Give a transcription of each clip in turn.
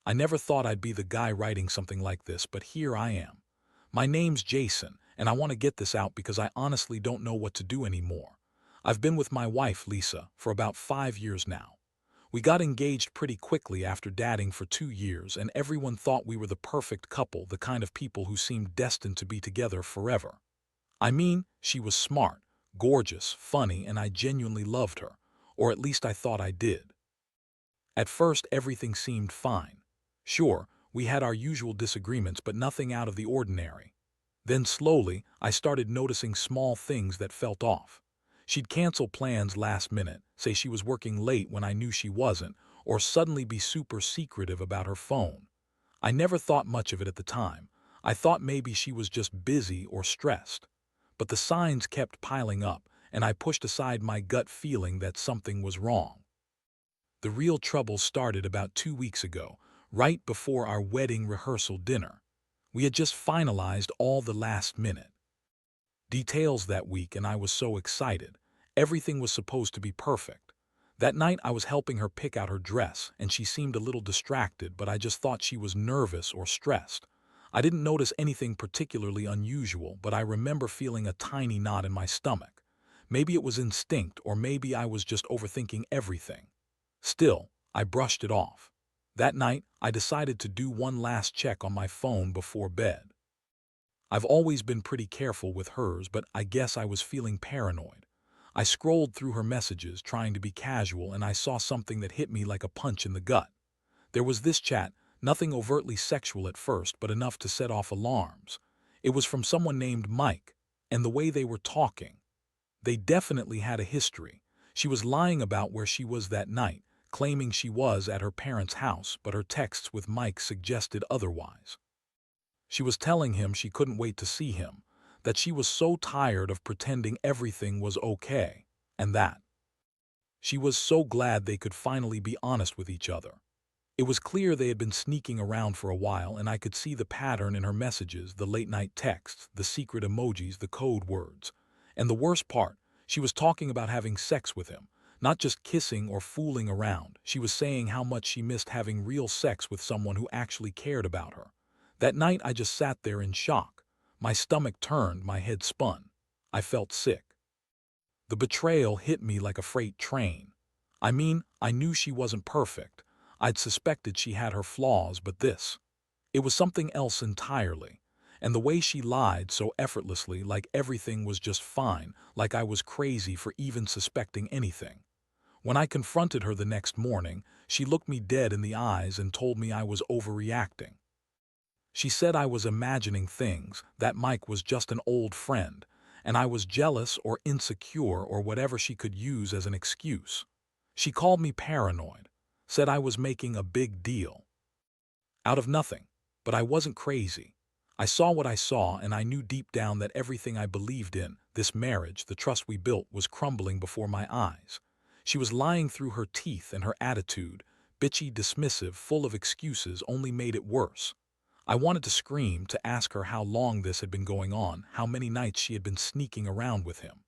I never thought I'd be the guy writing something like this, but here I am. My name's Jason, and I want to get this out because I honestly don't know what to do anymore. I've been with my wife, Lisa, for about 5 years now. We got engaged pretty quickly after dating for 2 years, and everyone thought we were the perfect couple, the kind of people who seemed destined to be together forever. I mean, she was smart, gorgeous, funny, and I genuinely loved her, or at least I thought I did. At first, everything seemed fine. Sure, we had our usual disagreements, but nothing out of the ordinary. Then slowly, I started noticing small things that felt off. She'd cancel plans last minute, say she was working late when I knew she wasn't, or suddenly be super secretive about her phone. I never thought much of it at the time. I thought maybe she was just busy or stressed. But the signs kept piling up, and I pushed aside my gut feeling that something was wrong. The real trouble started about 2 weeks ago, right before our wedding rehearsal dinner. We had just finalized all the last-minute details that week, and I was so excited. Everything was supposed to be perfect. That night I was helping her pick out her dress, and she seemed a little distracted, but I just thought she was nervous or stressed. I didn't notice anything particularly unusual, but I remember feeling a tiny knot in my stomach. Maybe it was instinct, or maybe I was just overthinking everything. Still, I brushed it off. That night, I decided to do one last check on my phone before bed. I've always been pretty careful with hers, but I guess I was feeling paranoid. I scrolled through her messages, trying to be casual, and I saw something that hit me like a punch in the gut. There was this chat, nothing overtly sexual at first, but enough to set off alarms. It was from someone named Mike, and the way they were talking. They definitely had a history. She was lying about where she was that night, claiming she was at her parents' house, but her texts with Mike suggested otherwise. She was telling him she couldn't wait to see him, that she was so tired of pretending everything was okay, and that she was so glad they could finally be honest with each other. It was clear they had been sneaking around for a while, and I could see the pattern in her messages, the late-night texts, the secret emojis, the code words. And the worst part, she was talking about having sex with him, not just kissing or fooling around. She was saying how much she missed having real sex with someone who actually cared about her. That night I just sat there in shock. My stomach turned, my head spun. I felt sick. The betrayal hit me like a freight train. I mean, I knew she wasn't perfect. I'd suspected she had her flaws, but it was something else entirely. And the way she lied so effortlessly, like everything was just fine, like I was crazy for even suspecting anything. When I confronted her the next morning, she looked me dead in the eyes and told me I was overreacting. She said I was imagining things, that Mike was just an old friend, and I was jealous or insecure or whatever she could use as an excuse. She called me paranoid, said I was making a big deal out of nothing, but I wasn't crazy. I saw what I saw, and I knew deep down that everything I believed in, this marriage, the trust we built, was crumbling before my eyes. She was lying through her teeth, and her attitude, bitchy, dismissive, full of excuses, only made it worse. I wanted to scream, to ask her how long this had been going on, how many nights she had been sneaking around with him.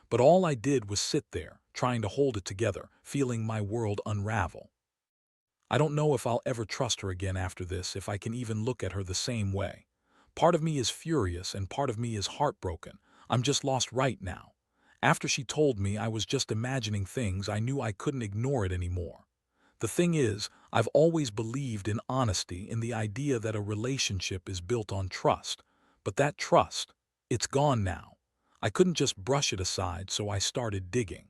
But all I did was sit there, trying to hold it together, feeling my world unravel. I don't know if I'll ever trust her again after this, if I can even look at her the same way. Part of me is furious and part of me is heartbroken. I'm just lost right now. After she told me I was just imagining things, I knew I couldn't ignore it anymore. The thing is, I've always believed in honesty, in the idea that a relationship is built on trust. But that trust, it's gone now. I couldn't just brush it aside, so I started digging.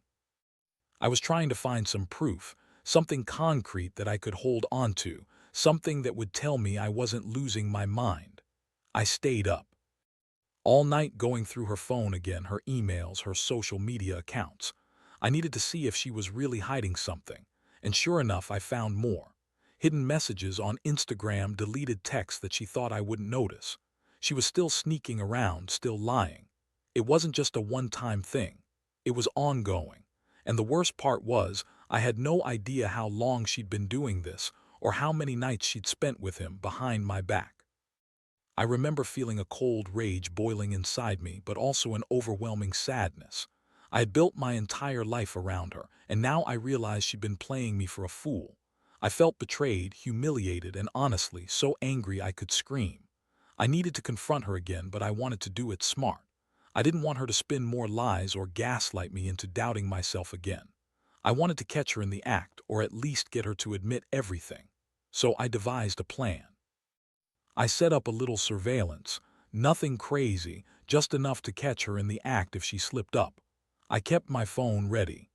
I was trying to find some proof, something concrete that I could hold on to, something that would tell me I wasn't losing my mind. I stayed up all night going through her phone again, her emails, her social media accounts. I needed to see if she was really hiding something. And sure enough, I found more. Hidden messages on Instagram, deleted texts that she thought I wouldn't notice. She was still sneaking around, still lying. It wasn't just a one-time thing. It was ongoing. And the worst part was, I had no idea how long she'd been doing this, or how many nights she'd spent with him behind my back. I remember feeling a cold rage boiling inside me, but also an overwhelming sadness. I had built my entire life around her, and now I realized she'd been playing me for a fool. I felt betrayed, humiliated, and honestly so angry I could scream. I needed to confront her again, but I wanted to do it smart. I didn't want her to spin more lies or gaslight me into doubting myself again. I wanted to catch her in the act, or at least get her to admit everything. So I devised a plan. I set up a little surveillance, nothing crazy, just enough to catch her in the act if she slipped up. I kept my phone ready,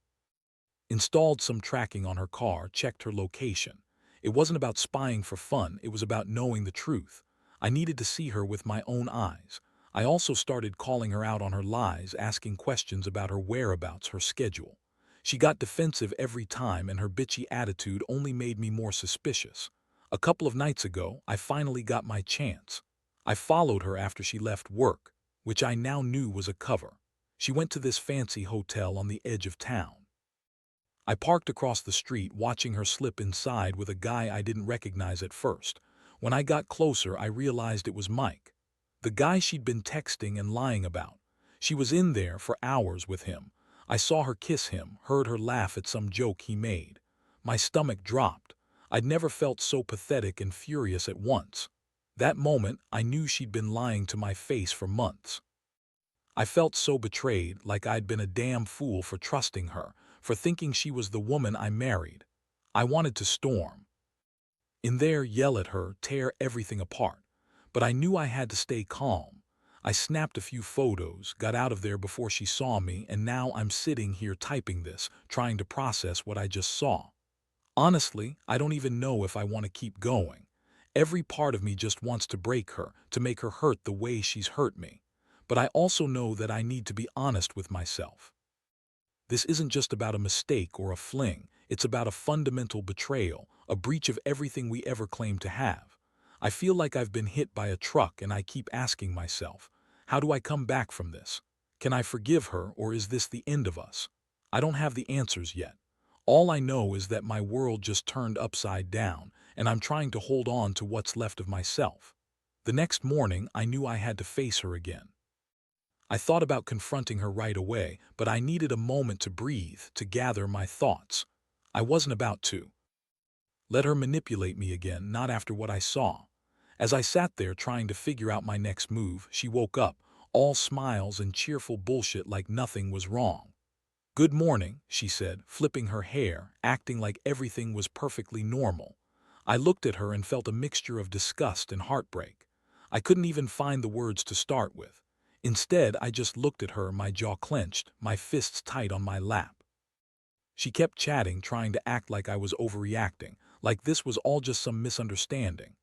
installed some tracking on her car, checked her location. It wasn't about spying for fun, it was about knowing the truth. I needed to see her with my own eyes. I also started calling her out on her lies, asking questions about her whereabouts, her schedule. She got defensive every time, and her bitchy attitude only made me more suspicious. A couple of nights ago, I finally got my chance. I followed her after she left work, which I now knew was a cover. She went to this fancy hotel on the edge of town. I parked across the street, watching her slip inside with a guy I didn't recognize at first. When I got closer, I realized it was Mike, the guy she'd been texting and lying about. She was in there for hours with him. I saw her kiss him, heard her laugh at some joke he made. My stomach dropped. I'd never felt so pathetic and furious at once. That moment, I knew she'd been lying to my face for months. I felt so betrayed, like I'd been a damn fool for trusting her, for thinking she was the woman I married. I wanted to storm in there, yell at her, tear everything apart. But I knew I had to stay calm. I snapped a few photos, got out of there before she saw me, and now I'm sitting here typing this, trying to process what I just saw. Honestly, I don't even know if I want to keep going. Every part of me just wants to break her, to make her hurt the way she's hurt me. But I also know that I need to be honest with myself. This isn't just about a mistake or a fling, it's about a fundamental betrayal, a breach of everything we ever claimed to have. I feel like I've been hit by a truck, and I keep asking myself, how do I come back from this? Can I forgive her, or is this the end of us? I don't have the answers yet. All I know is that my world just turned upside down, and I'm trying to hold on to what's left of myself. The next morning, I knew I had to face her again. I thought about confronting her right away, but I needed a moment to breathe, to gather my thoughts. I wasn't about to let her manipulate me again, not after what I saw. As I sat there trying to figure out my next move, she woke up, all smiles and cheerful bullshit, like nothing was wrong. "Good morning," she said, flipping her hair, acting like everything was perfectly normal. I looked at her and felt a mixture of disgust and heartbreak. I couldn't even find the words to start with. Instead, I just looked at her, my jaw clenched, my fists tight on my lap. She kept chatting, trying to act like I was overreacting, like this was all just some misunderstanding.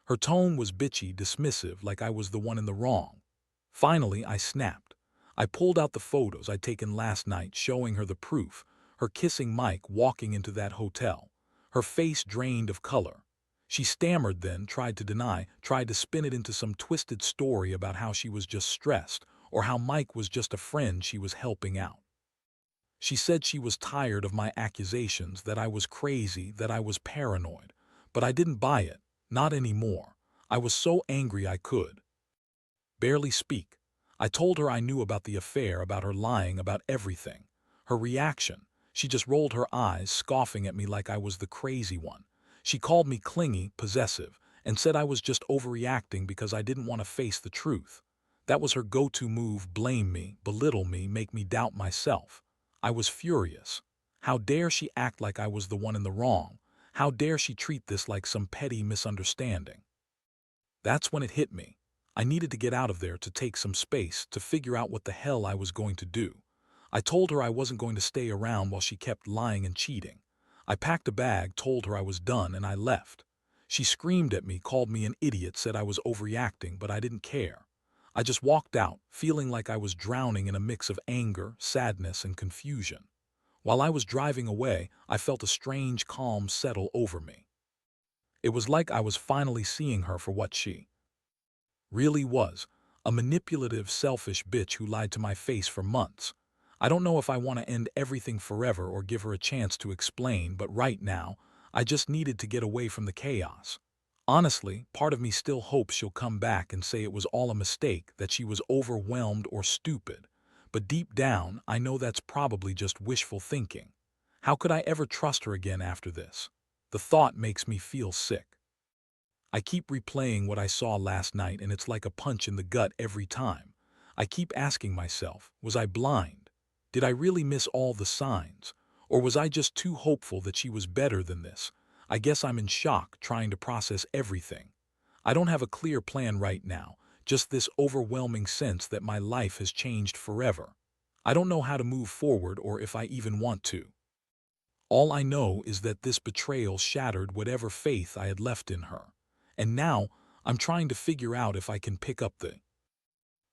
Her tone was bitchy, dismissive, like I was the one in the wrong. Finally, I snapped. I pulled out the photos I'd taken last night, showing her the proof, her kissing Mike, walking into that hotel, her face drained of color. She stammered, then tried to deny, tried to spin it into some twisted story about how she was just stressed, or how Mike was just a friend she was helping out. She said she was tired of my accusations, that I was crazy, that I was paranoid. But I didn't buy it, not anymore. I was so angry I could barely speak. I told her I knew about the affair, about her lying, about everything. Her reaction, she just rolled her eyes, scoffing at me like I was the crazy one. She called me clingy, possessive, and said I was just overreacting because I didn't want to face the truth. That was her go-to move: blame me, belittle me, make me doubt myself. I was furious. How dare she act like I was the one in the wrong? How dare she treat this like some petty misunderstanding? That's when it hit me. I needed to get out of there, to take some space, to figure out what the hell I was going to do. I told her I wasn't going to stay around while she kept lying and cheating. I packed a bag, told her I was done, and I left. She screamed at me, called me an idiot, said I was overreacting, but I didn't care. I just walked out, feeling like I was drowning in a mix of anger, sadness, and confusion. While I was driving away, I felt a strange calm settle over me. It was like I was finally seeing her for what she really was: a manipulative, selfish bitch who lied to my face for months. I don't know if I want to end everything forever or give her a chance to explain, but right now, I just needed to get away from the chaos. Honestly, part of me still hopes she'll come back and say it was all a mistake, that she was overwhelmed or stupid. But deep down, I know that's probably just wishful thinking. How could I ever trust her again after this? The thought makes me feel sick. I keep replaying what I saw last night and it's like a punch in the gut every time. I keep asking myself, was I blind? Did I really miss all the signs? Or was I just too hopeful that she was better than this? I guess I'm in shock trying to process everything. I don't have a clear plan right now, just this overwhelming sense that my life has changed forever. I don't know how to move forward or if I even want to. All I know is that this betrayal shattered whatever faith I had left in her. And now, I'm trying to figure out if I can pick up the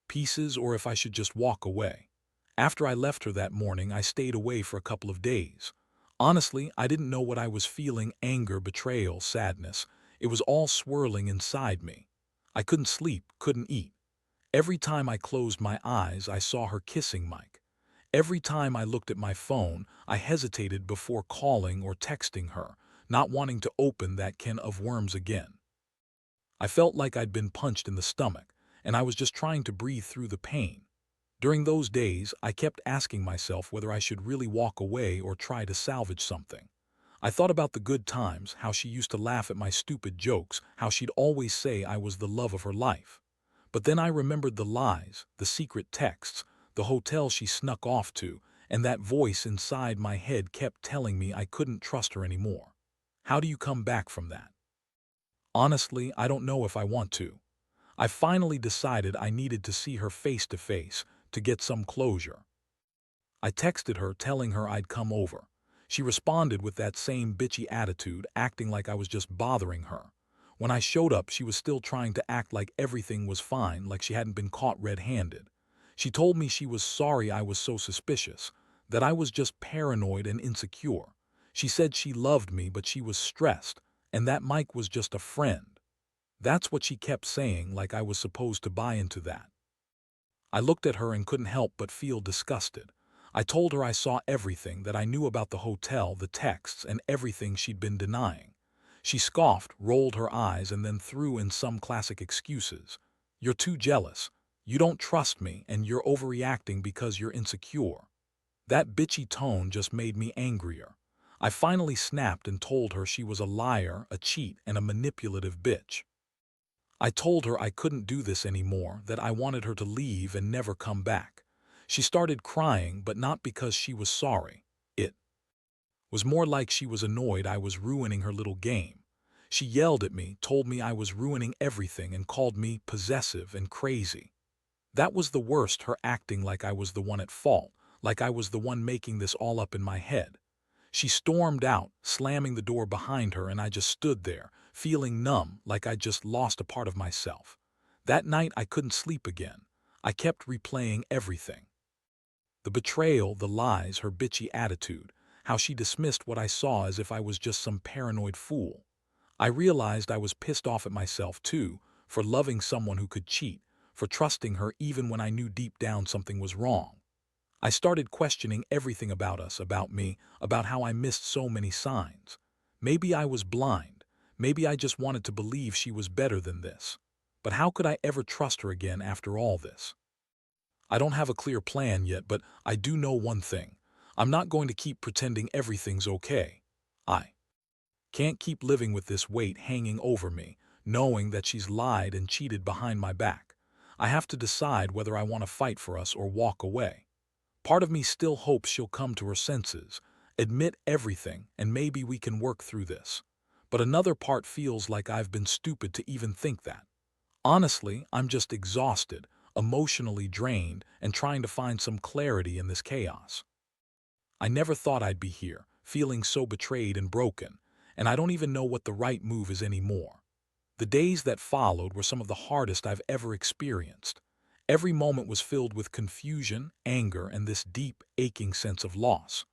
pieces or if I should just walk away. After I left her that morning, I stayed away for a couple of days. Honestly, I didn't know what I was feeling: anger, betrayal, sadness. It was all swirling inside me. I couldn't sleep, couldn't eat. Every time I closed my eyes, I saw her kissing Mike. Every time I looked at my phone, I hesitated before calling or texting her, not wanting to open that can of worms again. I felt like I'd been punched in the stomach, and I was just trying to breathe through the pain. During those days, I kept asking myself whether I should really walk away or try to salvage something. I thought about the good times, how she used to laugh at my stupid jokes, how she'd always say I was the love of her life. But then I remembered the lies, the secret texts, the hotel she snuck off to, and that voice inside my head kept telling me I couldn't trust her anymore. How do you come back from that? Honestly, I don't know if I want to. I finally decided I needed to see her face to face to get some closure. I texted her telling her I'd come over. She responded with that same bitchy attitude, acting like I was just bothering her. When I showed up, she was still trying to act like everything was fine, like she hadn't been caught red-handed. She told me she was sorry I was so suspicious, that I was just paranoid and insecure. She said she loved me, but she was stressed, and that Mike was just a friend. That's what she kept saying, like I was supposed to buy into that. I looked at her and couldn't help but feel disgusted. I told her I saw everything, that I knew about the hotel, the texts, and everything she'd been denying. She scoffed, rolled her eyes, and then threw in some classic excuses. You're too jealous. You don't trust me, and you're overreacting because you're insecure. That bitchy tone just made me angrier. I finally snapped and told her she was a liar, a cheat, and a manipulative bitch. I told her I couldn't do this anymore, that I wanted her to leave and never come back. She started crying, but not because she was sorry. It was more like she was annoyed I was ruining her little game. She yelled at me, told me I was ruining everything, and called me possessive and crazy. That was the worst, her acting like I was the one at fault, like I was the one making this all up in my head. She stormed out, slamming the door behind her, and I just stood there, feeling numb, like I'd just lost a part of myself. That night I couldn't sleep again. I kept replaying everything. The betrayal, the lies, her bitchy attitude, how she dismissed what I saw as if I was just some paranoid fool. I realized I was pissed off at myself too, for loving someone who could cheat, for trusting her even when I knew deep down something was wrong. I started questioning everything about us, about me, about how I missed so many signs. Maybe I was blind. Maybe I just wanted to believe she was better than this. But how could I ever trust her again after all this? I don't have a clear plan yet, but I do know one thing. I'm not going to keep pretending everything's okay. I can't keep living with this weight hanging over me, knowing that she's lied and cheated behind my back. I have to decide whether I want to fight for us or walk away. Part of me still hopes she'll come to her senses, admit everything, and maybe we can work through this. But another part feels like I've been stupid to even think that. Honestly, I'm just exhausted, emotionally drained, and trying to find some clarity in this chaos. I never thought I'd be here, feeling so betrayed and broken, and I don't even know what the right move is anymore. The days that followed were some of the hardest I've ever experienced. Every moment was filled with confusion, anger, and this deep, aching sense of loss.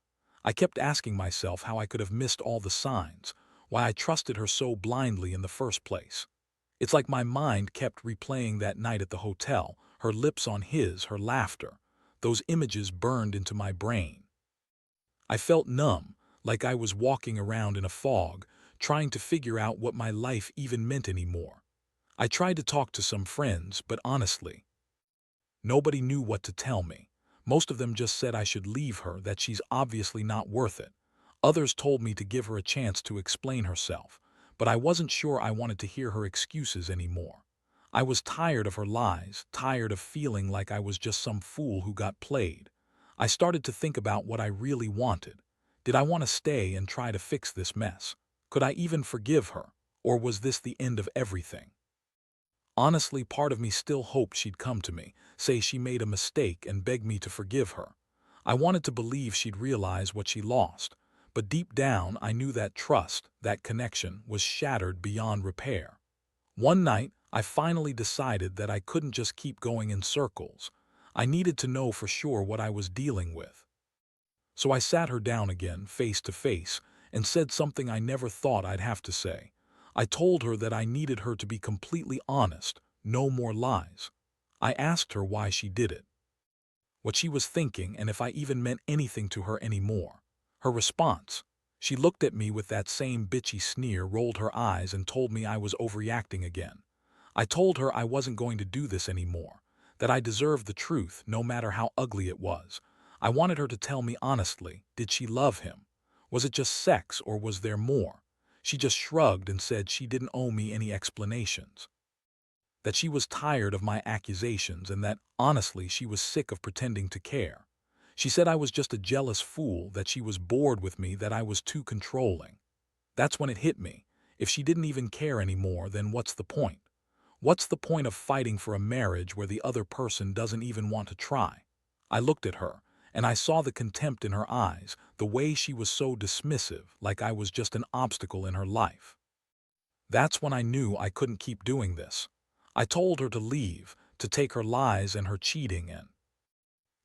I kept asking myself how I could have missed all the signs, why I trusted her so blindly in the first place. It's like my mind kept replaying that night at the hotel, her lips on his, her laughter. Those images burned into my brain. I felt numb, like I was walking around in a fog, trying to figure out what my life even meant anymore. I tried to talk to some friends, but honestly, nobody knew what to tell me. Most of them just said I should leave her, that she's obviously not worth it. Others told me to give her a chance to explain herself, but I wasn't sure I wanted to hear her excuses anymore. I was tired of her lies, tired of feeling like I was just some fool who got played. I started to think about what I really wanted. Did I want to stay and try to fix this mess? Could I even forgive her? Or was this the end of everything? Honestly, part of me still hoped she'd come to me, say she made a mistake and beg me to forgive her. I wanted to believe she'd realize what she lost, but deep down I knew that trust, that connection, was shattered beyond repair. One night, I finally decided that I couldn't just keep going in circles. I needed to know for sure what I was dealing with. So I sat her down again, face to face, and said something I never thought I'd have to say. I told her that I needed her to be completely honest, no more lies. I asked her why she did it, what she was thinking, and if I even meant anything to her anymore. Her response: she looked at me with that same bitchy sneer, rolled her eyes, and told me I was overreacting again. I told her I wasn't going to do this anymore, that I deserved the truth no matter how ugly it was. I wanted her to tell me honestly, did she love him? Was it just sex or was there more? She just shrugged and said she didn't owe me any explanations, that she was tired of my accusations and that, honestly, she was sick of pretending to care. She said I was just a jealous fool, that she was bored with me, that I was too controlling. That's when it hit me. If she didn't even care anymore, then what's the point? What's the point of fighting for a marriage where the other person doesn't even want to try? I looked at her, and I saw the contempt in her eyes, the way she was so dismissive, like I was just an obstacle in her life. That's when I knew I couldn't keep doing this. I told her to leave, to take her lies and her cheating and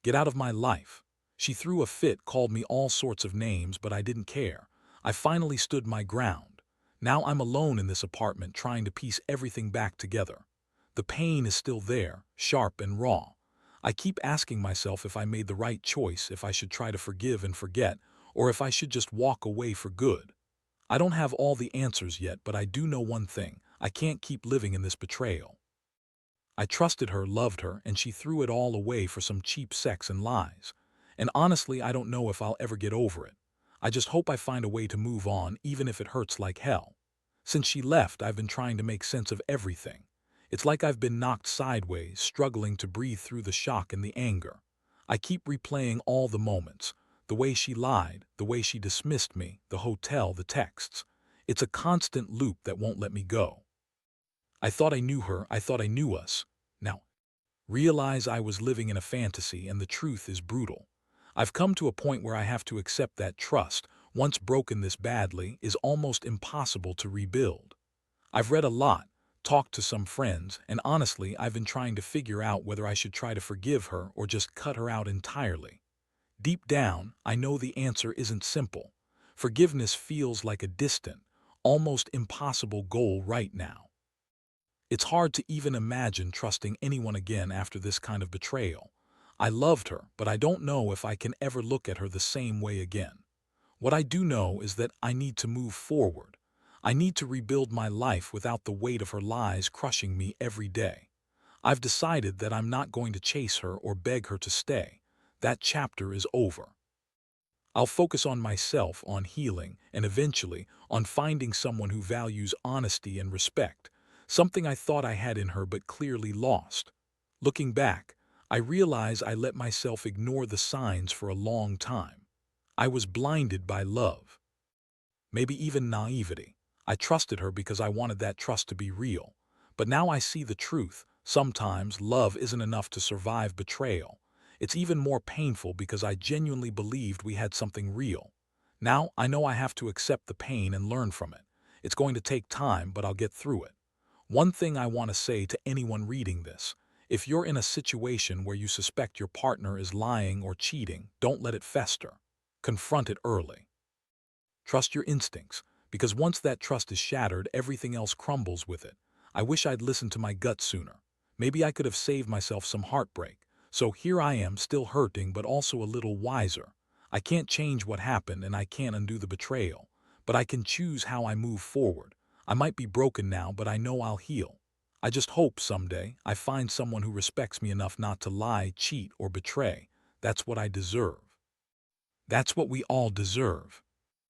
get out of my life. She threw a fit, called me all sorts of names, but I didn't care. I finally stood my ground. Now I'm alone in this apartment trying to piece everything back together. The pain is still there, sharp and raw. I keep asking myself if I made the right choice, if I should try to forgive and forget, or if I should just walk away for good. I don't have all the answers yet, but I do know one thing: I can't keep living in this betrayal. I trusted her, loved her, and she threw it all away for some cheap sex and lies. And honestly, I don't know if I'll ever get over it. I just hope I find a way to move on, even if it hurts like hell. Since she left, I've been trying to make sense of everything. It's like I've been knocked sideways, struggling to breathe through the shock and the anger. I keep replaying all the moments: the way she lied, the way she dismissed me, the hotel, the texts. It's a constant loop that won't let me go. I thought I knew her, I thought I knew us. Now, realize I was living in a fantasy, and the truth is brutal. I've come to a point where I have to accept that trust, once broken this badly, is almost impossible to rebuild. I've read a lot, talked to some friends, and honestly, I've been trying to figure out whether I should try to forgive her or just cut her out entirely. Deep down, I know the answer isn't simple. Forgiveness feels like a distant, almost impossible goal right now. It's hard to even imagine trusting anyone again after this kind of betrayal. I loved her, but I don't know if I can ever look at her the same way again. What I do know is that I need to move forward. I need to rebuild my life without the weight of her lies crushing me every day. I've decided that I'm not going to chase her or beg her to stay. That chapter is over. I'll focus on myself, on healing, and eventually on finding someone who values honesty and respect, something I thought I had in her but clearly lost. Looking back, I realize I let myself ignore the signs for a long time. I was blinded by love, maybe even naivety. I trusted her because I wanted that trust to be real. But now I see the truth. Sometimes love isn't enough to survive betrayal. It's even more painful because I genuinely believed we had something real. Now I know I have to accept the pain and learn from it. It's going to take time, but I'll get through it. One thing I want to say to anyone reading this: if you're in a situation where you suspect your partner is lying or cheating, don't let it fester. Confront it early. Trust your instincts, because once that trust is shattered, everything else crumbles with it. I wish I'd listened to my gut sooner. Maybe I could have saved myself some heartbreak. So here I am, still hurting, but also a little wiser. I can't change what happened, and I can't undo the betrayal, but I can choose how I move forward. I might be broken now, but I know I'll heal. I just hope someday I find someone who respects me enough not to lie, cheat, or betray. That's what I deserve. That's what we all deserve.